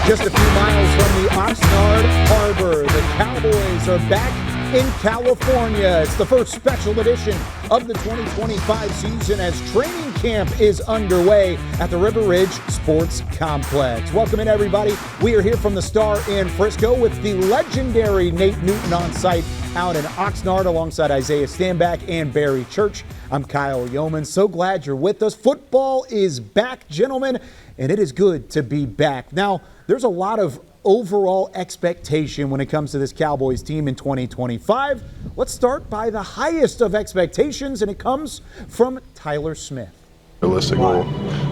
Just a few miles from the Oxnard Harbor, the Cowboys are back in California. It's the first special edition of the 2025 season as training camp is underway at the River Ridge Sports Complex. Welcome in, everybody. We are here from the Star in Frisco with the legendary Nate Newton on site out in Oxnard alongside Isaiah Stanback and Barry Church. I'm Kyle Youmans. So glad you're with us. Football is back, gentlemen, and it is good to be back. Now, there's a lot of overall expectation when it comes to this Cowboys team in 2025. Let's start by the highest of expectations, and it comes from Tyler Smith. Realistic goal,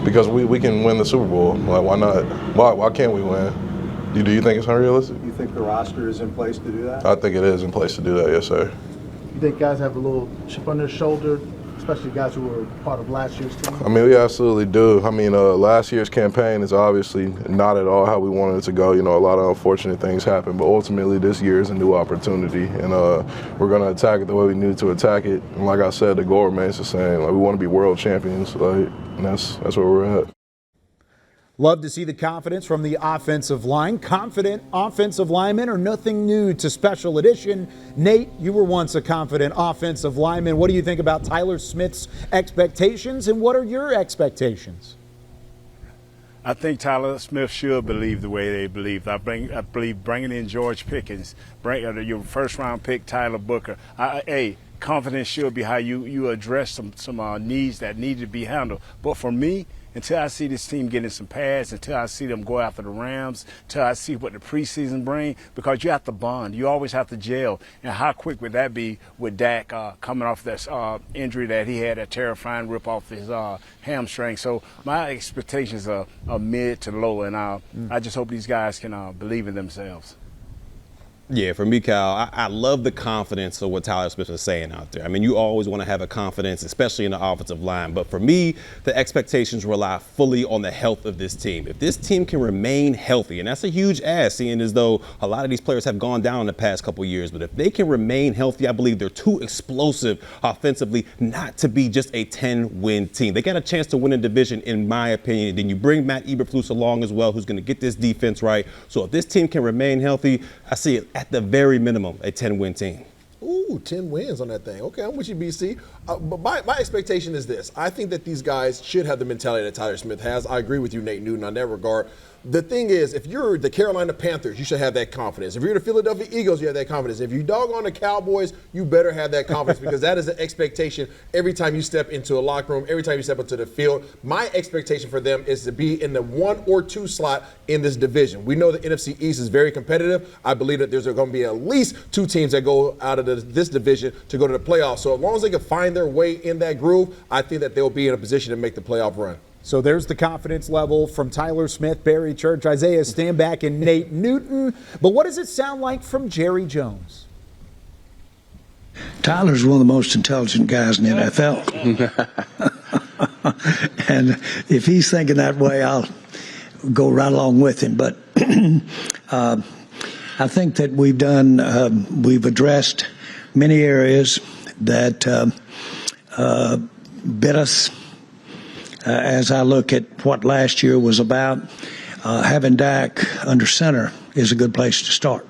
because we can win the Super Bowl. Like, why not? Why can't we win? Do you think it's unrealistic? You think the roster is in place to do that? I think it is in place to do that, yes, sir. You think guys have a little chip on their shoulder, especially guys who were part of last year's team? I mean, we absolutely do. I mean, last year's campaign is obviously not at all how we wanted it to go. You know, a lot of unfortunate things happened, but ultimately this year is a new opportunity, and we're going to attack it the way we need to attack it. And like I said, the goal remains the same. Like, we want to be world champions, like, and that's where we're at. Love to see the confidence from the offensive line. Confident offensive linemen are nothing new to Special Edition. Nate, you were once a confident offensive lineman. What do you think about Tyler Smith's expectations, and what are your expectations? I think Tyler Smith should believe the way they believe. I believe bringing in George Pickens, your first-round pick, Tyler Booker. Confidence should be how you address some needs that need to be handled. But for me, until I see this team getting some pads, until I see them go after the Rams, until I see what the preseason bring, because you have to bond. You always have to gel. And how quick would that be with Dak coming off this injury that he had, a terrifying rip off his hamstring? So my expectations are mid to low, and I just hope these guys can believe in themselves. Yeah, for me, Kyle, I love the confidence of what Tyler Smith is saying out there. I mean, you always want to have a confidence, especially in the offensive line. But for me, the expectations rely fully on the health of this team. If this team can remain healthy, and that's a huge ask, seeing as though a lot of these players have gone down in the past couple of years. But if they can remain healthy, I believe they're too explosive offensively not to be just a 10-win team. They got a chance to win a division, in my opinion. Then you bring Matt Eberflus along as well, who's going to get this defense right. So if this team can remain healthy, I see it at the very minimum, a 10-win team. Ooh, 10 wins on that thing. Okay, I'm with you, BC. But my expectation is this. I think that these guys should have the mentality that Tyler Smith has. I agree with you, Nate Newton, on that regard. The thing is, if you're the Carolina Panthers, you should have that confidence. If you're the Philadelphia Eagles, you have that confidence. If you dog on the Cowboys, you better have that confidence because that is an expectation every time you step into a locker room, every time you step into the field. My expectation for them is to be in the 1 or 2 slot in this division. We know the NFC East is very competitive. I believe that there's going to be at least 2 teams that go out of this division to go to the playoffs. So as long as they can find their way in that groove, I think that they'll be in a position to make the playoff run. So there's the confidence level from Tyler Smith, Barry Church, Isaiah Stanback, and Nate Newton. But what does it sound like from Jerry Jones? Tyler's one of the most intelligent guys in the NFL. And if he's thinking that way, I'll go right along with him. But I think that we've addressed many areas that bit us. As I look at what last year was about, having Dak under center is a good place to start.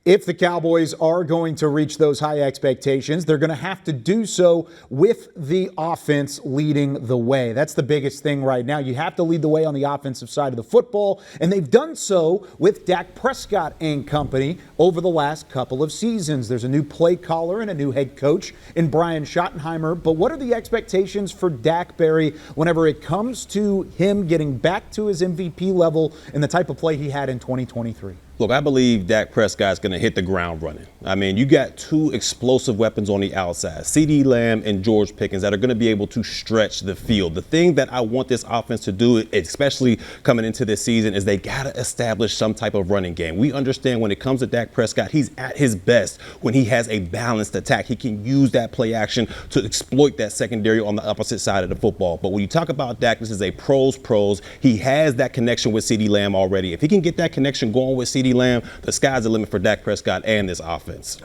If the Cowboys are going to reach those high expectations, they're going to have to do so with the offense leading the way. That's the biggest thing right now. You have to lead the way on the offensive side of the football, and they've done so with Dak Prescott and company over the last couple of seasons. There's a new play caller and a new head coach in Brian Schottenheimer, but what are the expectations for Dak, Barry, whenever it comes to him getting back to his MVP level and the type of play he had in 2023? Look, I believe Dak Prescott's going to hit the ground running. I mean, you got 2 explosive weapons on the outside, CeeDee Lamb and George Pickens, that are going to be able to stretch the field. The thing that I want this offense to do, especially coming into this season, is they got to establish some type of running game. We understand when it comes to Dak Prescott, he's at his best when he has a balanced attack. He can use that play action to exploit that secondary on the opposite side of the football. But when you talk about Dak, this is a pros. He has that connection with CeeDee Lamb already. If he can get that connection going with CeeDee CeeDee Lamb, the sky's the limit for Dak Prescott and this offense.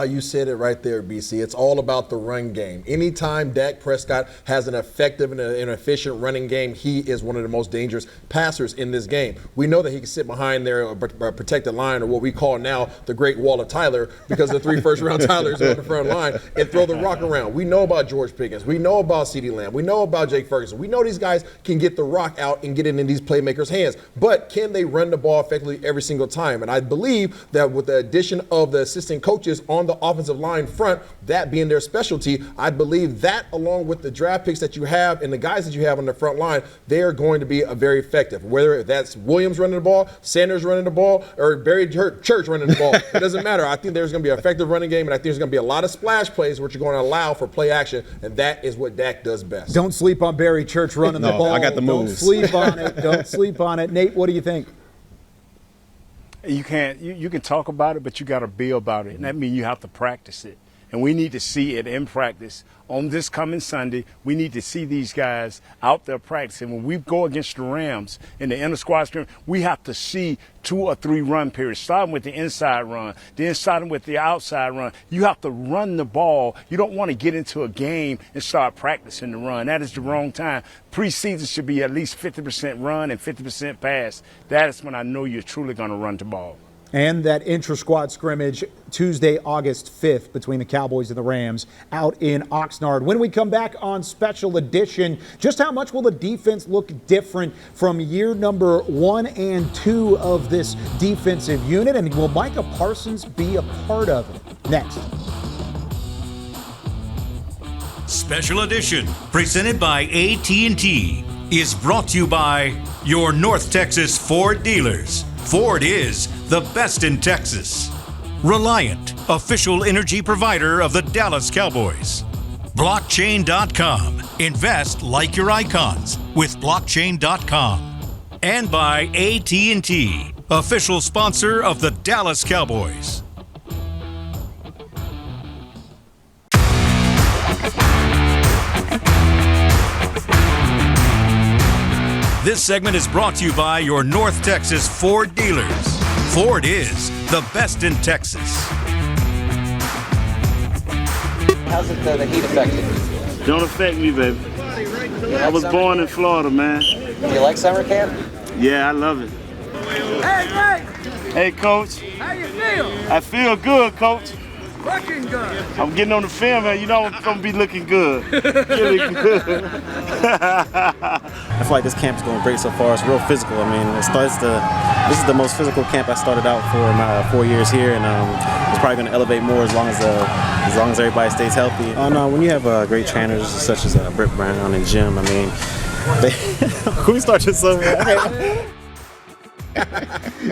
You said it right there, BC. It's all about the run game. Anytime Dak Prescott has an effective and an efficient running game, he is one of the most dangerous passers in this game. We know that he can sit behind their protected line, or what we call now the Great Wall of Tyler, because the 3 first-round Tylers on the front line, and throw the rock around. We know about George Pickens. We know about CeeDee Lamb. We know about Jake Ferguson. We know these guys can get the rock out and get it in these playmakers' hands. But can they run the ball effectively every single time? And I believe that with the addition of the assistant coaches on the offensive line front, that being their specialty, I believe that along with the draft picks that you have and the guys that you have on the front line, they are going to be very effective. Whether that's Williams running the ball, Sanders running the ball, or Barry Church running the ball, it doesn't matter. I think there's going to be an effective running game, and I think there's going to be a lot of splash plays which are going to allow for play action, and that is what Dak does best. Don't sleep on Barry Church running the ball. I got the moves. Don't sleep on it. Don't sleep on it. Nate, what do you think? You can't. You can talk about it, but you got to be about it, and that means you have to practice it. And we need to see it in practice on this coming Sunday. We need to see these guys out there practicing. When we go against the Rams in the inter-squad scrimmage, we have to see 2 or 3 run periods, starting with the inside run, then starting with the outside run. You have to run the ball. You don't want to get into a game and start practicing the run. That is the wrong time. Preseason should be at least 50% run and 50% pass. That is when I know you're truly going to run the ball. And that intra-squad scrimmage Tuesday, August 5th between the Cowboys and the Rams out in Oxnard. When we come back on Special Edition, just how much will the defense look different from year number 1 and 2 of this defensive unit? And will Micah Parsons be a part of it? Next. Special Edition, presented by AT&T, is brought to you by your North Texas Ford dealers. Ford is the best in Texas. Reliant, official energy provider of the Dallas Cowboys. Blockchain.com. Invest like your icons with Blockchain.com. And by AT&T, official sponsor of the Dallas Cowboys. This segment is brought to you by your North Texas Ford dealers. Ford is the best in Texas. How's it the heat affect you? Don't affect me, baby. I was born in Florida, man. You like summer camp? Yeah, I love it. Hey, Mike! Hey, Coach. How you feel? I feel good, Coach. Looking good. I'm getting on the film, man. You know I'm going to be looking good. Looking good. I feel like this camp's going great so far. It's real physical. I mean, this is the most physical camp I started out for in my 4 years here, and it's probably going to elevate more as long as everybody stays healthy. When you have great trainers such as Britt Brown and Jim, I mean, can we start this over? Okay.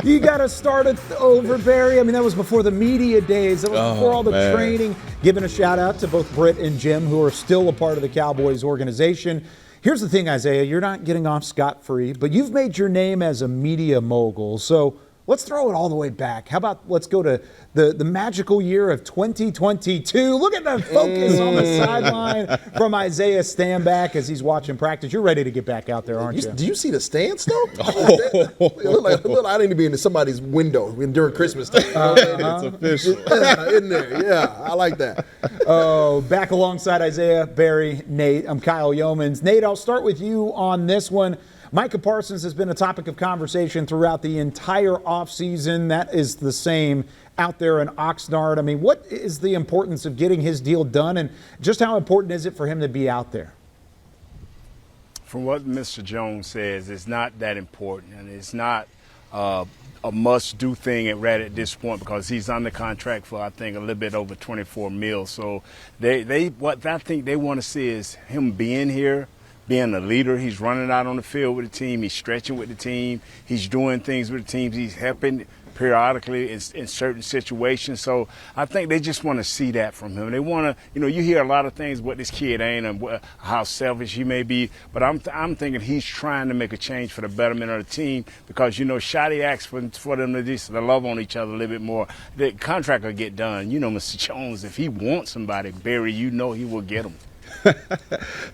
You got to start it over, Barry. I mean, that was before the media days. That was before all the training. Giving a shout out to both Britt and Jim, who are still a part of the Cowboys organization. Here's the thing, Isaiah. You're not getting off scot-free, but you've made your name as a media mogul. So let's throw it all the way back. How about let's go to the magical year of 2022. Look at the focus on the sideline from Isaiah Stanback as he's watching practice. You're ready to get back out there, aren't you? Do you see the stance, though? It looked like I need to be in somebody's window during Christmas time. It's official. Yeah, in there. Yeah, I like that. Oh, back alongside Isaiah, Barry, Nate. I'm Kyle Youmans. Nate, I'll start with you on this one. Micah Parsons has been a topic of conversation throughout the entire offseason. That is the same out there in Oxnard. I mean, what is the importance of getting his deal done, and just how important is it for him to be out there? From what Mr. Jones says, it's not that important, and it's not a must-do thing at this point because he's under contract for, I think, a little bit over $24 million. So what I think they want to see is him being here, being a leader. He's running out on the field with the team. He's stretching with the team. He's doing things with the team. He's helping periodically in certain situations. So I think they just want to see that from him. They want to, you hear a lot of things what this kid ain't and how selfish he may be, but I'm thinking he's trying to make a change for the betterment of the team because, Shotty asked for them to love on each other a little bit more. The contract will get done. Mr. Jones, if he wants somebody, Barry, he will get him.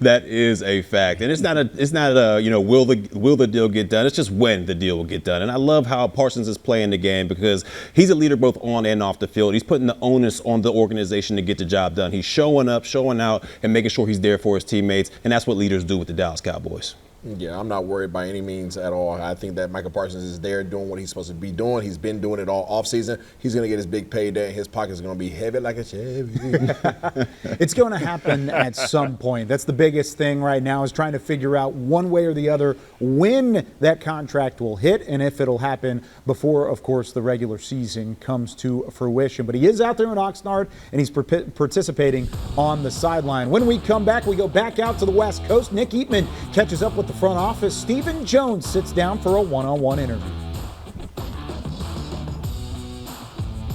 That is a fact, and it's not a will the deal get done. It's just when the deal will get done. And I love how Parsons is playing the game because he's a leader both on and off the field. He's putting the onus on the organization to get the job done. He's showing up, showing out, and making sure he's there for his teammates. And that's what leaders do with the Dallas Cowboys. Yeah, I'm not worried by any means at all. I think that Michael Parsons is there doing what he's supposed to be doing. He's been doing it all offseason. He's going to get his big payday, and his pocket's going to be heavy like a Chevy. It's going to happen at some point. That's the biggest thing right now, is trying to figure out one way or the other when that contract will hit and if it'll happen before, of course, the regular season comes to fruition. But he is out there in Oxnard, and he's participating on the sideline. When we come back, we go back out to the West Coast. Nick Eatman catches up with the front office. Stephen Jones sits down for a one-on-one interview.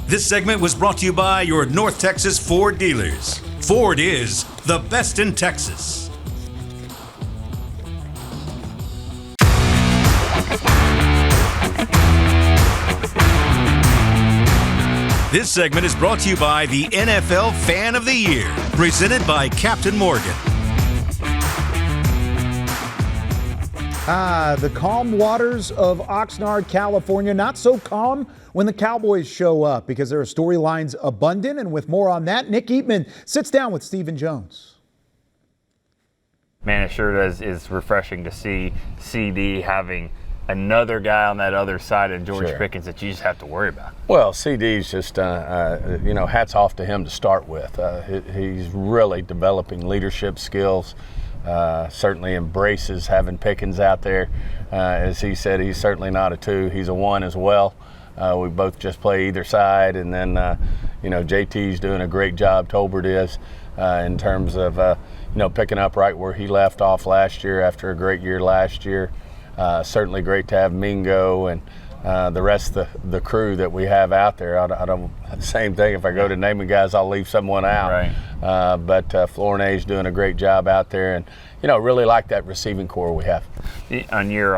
This segment was brought to you by your North Texas Ford dealers. Ford is the best in Texas. This segment is brought to you by the NFL Fan of the Year, presented by Captain Morgan. The calm waters of Oxnard, California. Not so calm when the Cowboys show up, because there are storylines abundant. And with more on that, Nick Eatman sits down with Stephen Jones. Man, it sure is refreshing to see CD having another guy on that other side of George Pickens that you just have to worry about. Well, CD's just, hats off to him to start with. He's really developing leadership skills. Certainly embraces having Pickens out there. As he said, he's certainly not a 2, he's a 1 as well. We both just play either side, and then JT's doing a great job, Tolbert is, in terms of picking up right where he left off last year after a great year last year. Certainly great to have Mingo and the rest of the crew that we have out there. I don't, same thing, if I go to naming guys, I'll leave someone out. Right. But Flournay's doing a great job out there, and really like that receiving core we have. On your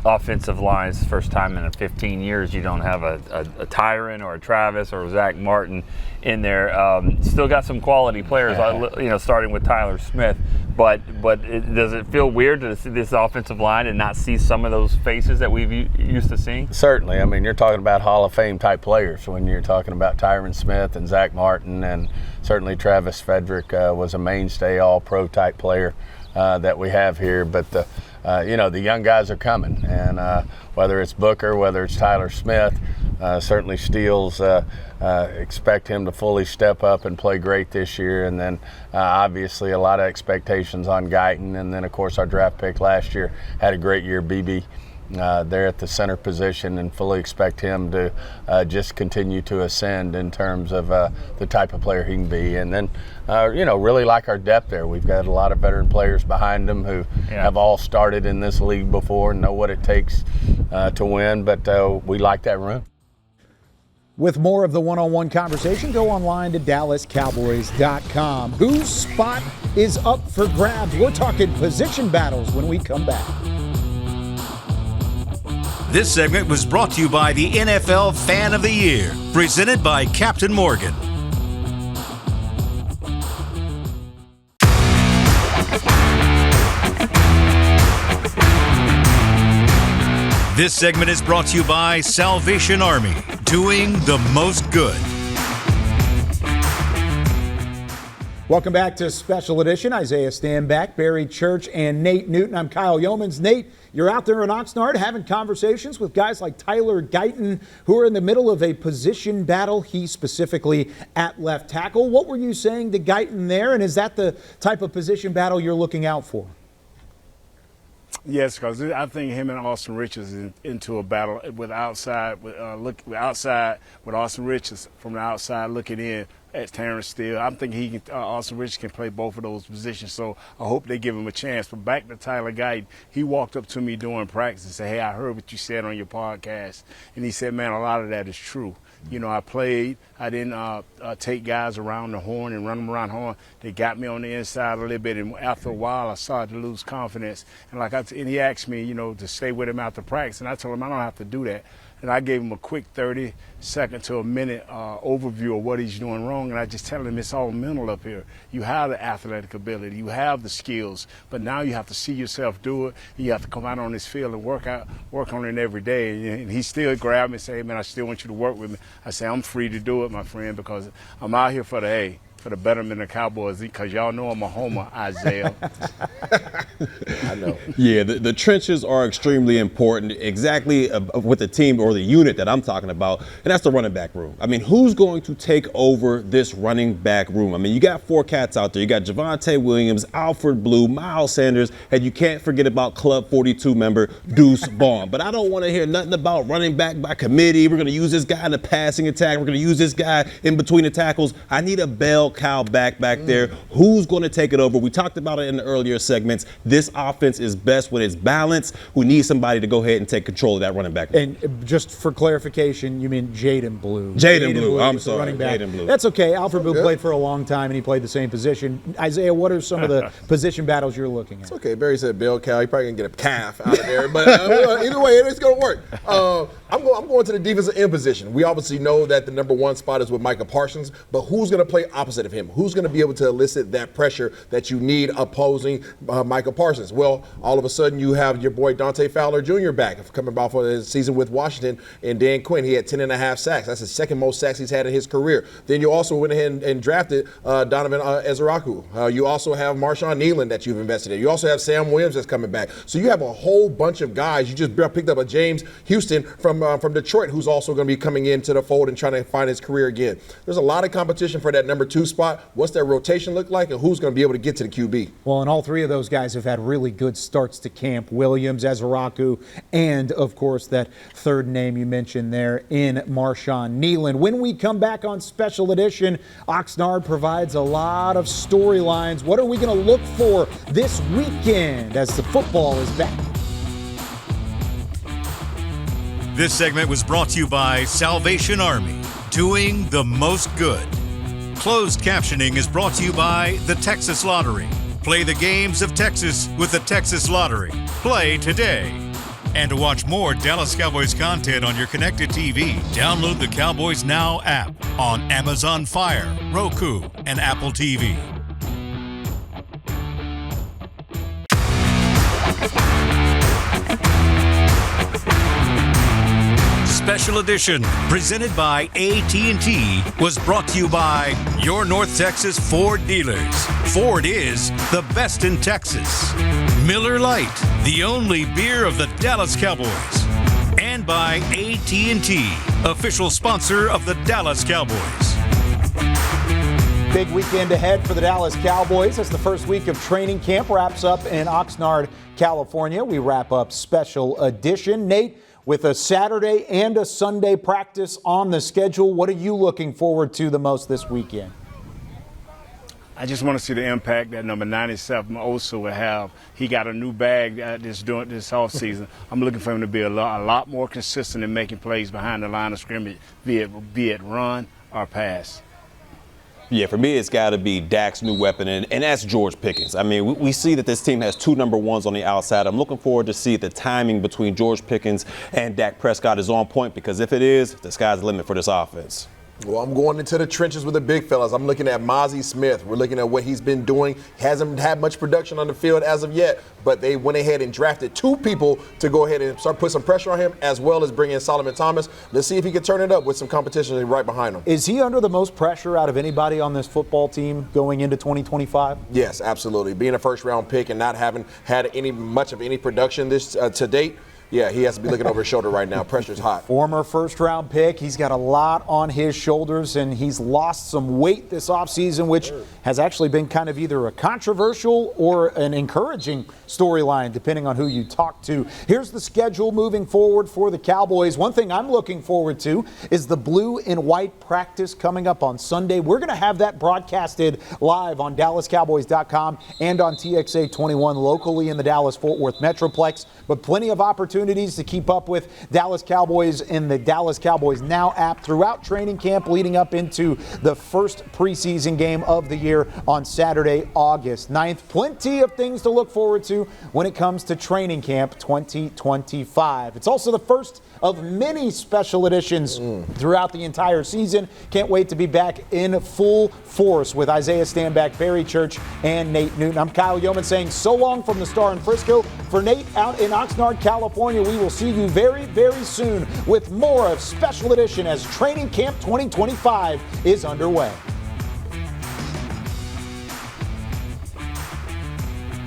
offensive lines, first time in 15 years you don't have a Tyron or a Travis or a Zach Martin in there. Still got some quality players, starting with Tyler Smith. But does it feel weird to see this offensive line and not see some of those faces that we've used to seeing? Certainly. I mean, you're talking about Hall of Fame type players when you're talking about Tyron Smith and Zach Martin, and certainly Travis Frederick was a mainstay All-Pro type player that we have here. But the young guys are coming, and whether it's Booker, whether it's Tyler Smith, certainly Steele's expect him to fully step up and play great this year. And then obviously a lot of expectations on Guyton, and then of course our draft pick last year had a great year, BB. There at the center position, and fully expect him to just continue to ascend in terms of the type of player he can be. And then, really like our depth there. We've got a lot of veteran players behind them who have all started in this league before and know what it takes to win, but we like that room. With more of the one-on-one conversation, go online to DallasCowboys.com. Whose spot is up for grabs? We're talking position battles when we come back. This segment was brought to you by the NFL Fan of the Year, presented by Captain Morgan. This segment is brought to you by Salvation Army, doing the most good. Welcome back to Special Edition. Isaiah Stanback, Barry Church, and Nate Newton. I'm Kyle Youmans. Nate, you're out there in Oxnard having conversations with guys like Tyler Guyton, who are in the middle of a position battle, he specifically at left tackle. What were you saying to Guyton there, and is that the type of position battle you're looking out for? Yes, because I think him and Austin Richards is into a battle with outside with Austin Richards from the outside looking in at Terrence Steele. I'm thinking Austin Richards can play both of those positions, so I hope they give him a chance. But back to Tyler Guyton, he walked up to me during practice and said, "Hey, I heard what you said on your podcast," and he said, "Man, a lot of that is true. I played. I didn't take guys around the horn and run them around the horn. They got me on the inside a little bit, and after a while, I started to lose confidence. And he asked me, to stay with him after practice, and I told him I don't have to do that. And I gave him a quick 30-second to a minute overview of what he's doing wrong. wrong, and I just tell him it's all mental up here. You have the athletic ability, you have the skills, but now you have to see yourself do it, and you have to come out on this field and work on it every day. And he still grabbed me and said, hey, man, I still want you to work with me. I say, I'm free to do it, my friend, because I'm out here for the betterment of the Cowboys, because y'all know I'm a homer, Isaiah. I know. Yeah, the trenches are extremely important, exactly with the team or the unit that I'm talking about, and that's the running back room. I mean, who's going to take over this running back room? I mean, you got 4 cats out there. You got Javonte Williams, Alfred Blue, Miles Sanders, and you can't forget about Club 42 member Deuce Vaughn. But I don't want to hear nothing about running back by committee. We're going to use this guy in the passing attack. We're going to use this guy in between the tackles. I need a bell cow back there. Who's going to take it over? We talked about it in the earlier segments. This offense is best when it's balanced. We need somebody to go ahead and take control of that running back. And just for clarification, you mean Jaden Blue. Jaden Blue. I'm sorry. Running back. Jaden Blue. That's okay. Alfred Blue played for a long time, and he played the same position. Isaiah, what are some of the position battles you're looking at? It's okay. Barry said bell cow. He probably going to get a calf out of there. But either way, it's going to work. I'm going to the defensive end position. We obviously know that the number 1 spot is with Micah Parsons, but who's going to play opposite of him? Who's going to be able to elicit that pressure that you need opposing Micah Parsons? Well, all of a sudden you have your boy Dante Fowler Jr. back, coming about for his season with Washington, and Dan Quinn. He had 10.5 sacks. That's the second most sacks he's had in his career. Then you also went ahead and drafted Donovan Ezeraku. You also have Marshawn Nealon that you've invested in. You also have Sam Williams that's coming back. So you have a whole bunch of guys. You just picked up a James Houston from Detroit, who's also going to be coming into the fold and trying to find his career again. There's a lot of competition for that number 2 spot. What's their rotation look like, and who's going to be able to get to the QB? Well, and all 3 of those guys have had really good starts to camp. Williams, Ezeraku, and, of course, that third name you mentioned there in Marshawn Nealon. When we come back on Special Edition, Oxnard provides a lot of storylines. What are we going to look for this weekend as the football is back? This segment was brought to you by Salvation Army, doing the most good. Closed captioning is brought to you by the Texas Lottery. Play the games of Texas with the Texas Lottery. Play today. And to watch more Dallas Cowboys content on your connected TV, download the Cowboys Now app on Amazon Fire, Roku, and Apple TV. Special Edition, presented by AT&T, was brought to you by your North Texas Ford dealers. Ford is the best in Texas. Miller Lite, the only beer of the Dallas Cowboys. And by AT&T, official sponsor of the Dallas Cowboys. Big weekend ahead for the Dallas Cowboys as the first week of training camp wraps up in Oxnard, California. We wrap up Special Edition. Nate, with a Saturday and a Sunday practice on the schedule, what are you looking forward to the most this weekend? I just want to see the impact that number 97 Osa will have. He got a new bag this offseason. I'm looking for him to be a lot more consistent in making plays behind the line of scrimmage, be it run or pass. Yeah, for me, it's got to be Dak's new weapon, and that's George Pickens. I mean, we see that this team has 2 number 1s on the outside. I'm looking forward to see the timing between George Pickens and Dak Prescott is on point, because if it is, the sky's the limit for this offense. Well, I'm going into the trenches with the big fellas. I'm looking at Mozzie Smith. We're looking at what he's been doing. Hasn't had much production on the field as of yet, but they went ahead and drafted 2 people to go ahead and start put some pressure on him, as well as bring in Solomon Thomas. Let's see if he can turn it up with some competition right behind him. Is he under the most pressure out of anybody on this football team going into 2025? Yes, absolutely. Being a first-round pick and not having had much of any production this to date, yeah, he has to be looking over his shoulder right now. Pressure's hot. Former first-round pick. He's got a lot on his shoulders, and he's lost some weight this offseason, which has actually been kind of either a controversial or an encouraging storyline, depending on who you talk to. Here's the schedule moving forward for the Cowboys. One thing I'm looking forward to is the blue and white practice coming up on Sunday. We're going to have that broadcasted live on DallasCowboys.com and on TXA 21 locally in the Dallas-Fort Worth Metroplex, but plenty of opportunity opportunities to keep up with Dallas Cowboys in the Dallas Cowboys Now app throughout training camp leading up into the first preseason game of the year on Saturday, August 9th. Plenty of things to look forward to when it comes to training camp 2025. It's also the first of many special editions throughout the entire season. Can't wait to be back in full force with Isaiah Stanback, Barry Church, and Nate Newton. I'm Kyle Youmans saying so long from the Star in Frisco. For Nate out in Oxnard, California, we will see you very, very soon with more of Special Edition as Training Camp 2025 is underway.